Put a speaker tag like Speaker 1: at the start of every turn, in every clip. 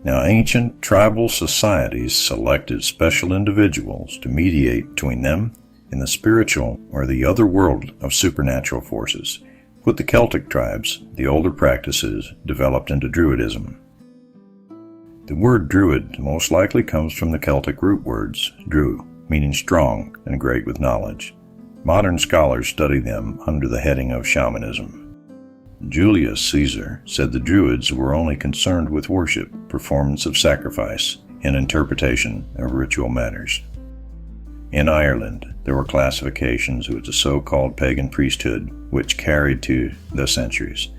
Speaker 1: Now, ancient tribal societies selected special individuals to mediate between them and the spiritual or the other world of supernatural forces. With the Celtic tribes, the older practices developed into Druidism. The word Druid most likely comes from the Celtic root words Dru, meaning strong and great with knowledge. Modern scholars study them under the heading of shamanism. Julius Caesar said the Druids were only concerned with worship, performance of sacrifice, and interpretation of ritual matters. In Ireland, there were classifications with the so-called pagan priesthood, which carried to the centuries.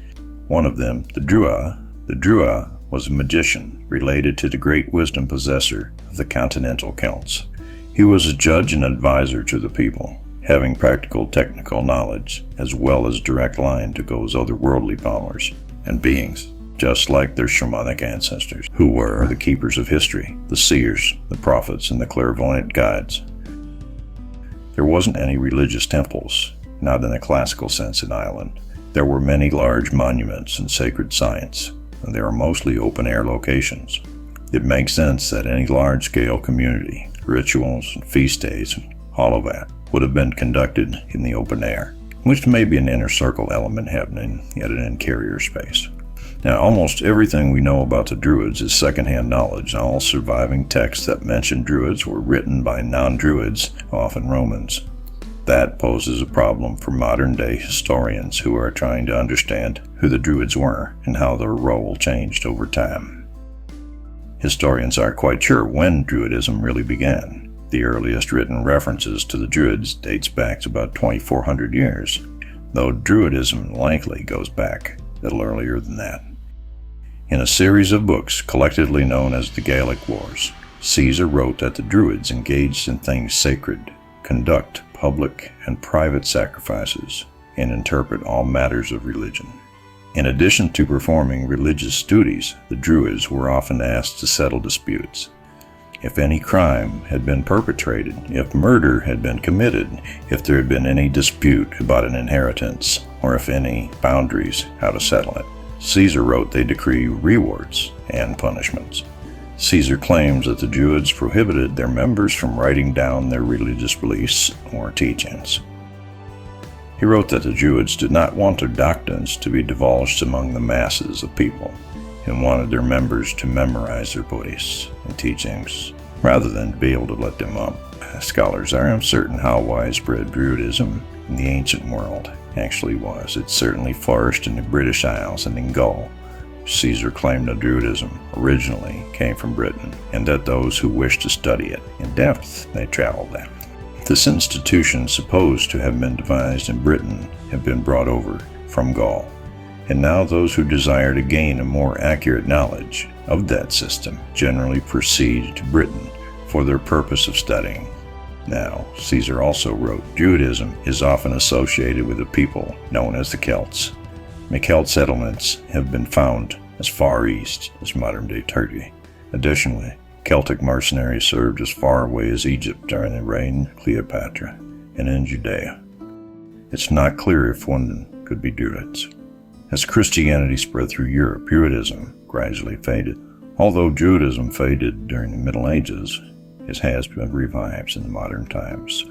Speaker 1: One of them, the Druid, was a magician related to the great wisdom possessor of the continental Celts. He was a judge and advisor to the people, having practical technical knowledge, as well as direct line to God's otherworldly powers and beings, just like their shamanic ancestors, who were the keepers of history, the seers, the prophets, and the clairvoyant guides. There wasn't any religious temples, not in a classical sense in Ireland. There were many large monuments and sacred sites, and they are mostly open-air locations. It makes sense that any large-scale community, rituals, and feast days, and all of that, would have been conducted in the open air, which may be an inner circle element happening at an interior space. Now, almost everything we know about the Druids is secondhand knowledge. All surviving texts that mention Druids were written by non-Druids, often Romans. That poses a problem for modern-day historians who are trying to understand who the Druids were and how their role changed over time. Historians aren't quite sure when Druidism really began. The earliest written references to the Druids dates back to about 2,400 years, though Druidism likely goes back a little earlier than that. In a series of books collectively known as the Gallic Wars, Caesar wrote that the Druids engaged in things sacred, conduct public and private sacrifices, and interpret all matters of religion. In addition to performing religious duties, the Druids were often asked to settle disputes. If any crime had been perpetrated, if murder had been committed, if there had been any dispute about an inheritance, or if any boundaries, how to settle it. Caesar wrote they decree rewards and punishments. Caesar claims that the Druids prohibited their members from writing down their religious beliefs or teachings. He wrote that the Druids did not want their doctrines to be divulged among the masses of people, and wanted their members to memorize their beliefs and teachings, rather than to be able to let them up. Scholars are uncertain how widespread Druidism in the ancient world actually was. It certainly flourished in the British Isles and in Gaul. Caesar claimed that Druidism originally came from Britain, and that those who wished to study it in depth, they traveled there. This institution, supposed to have been devised in Britain, had been brought over from Gaul. And now those who desire to gain a more accurate knowledge of that system generally proceed to Britain for their purpose of studying. Now, Caesar also wrote, Druidism is often associated with a people known as the Celts. The Celt settlements have been found as far east as modern-day Turkey. Additionally, Celtic mercenaries served as far away as Egypt during the reign of Cleopatra and in Judea. It's not clear if one could be Druids. As Christianity spread through Europe, Druidism gradually faded. Although Druidism faded during the Middle Ages, it has been revived in modern times.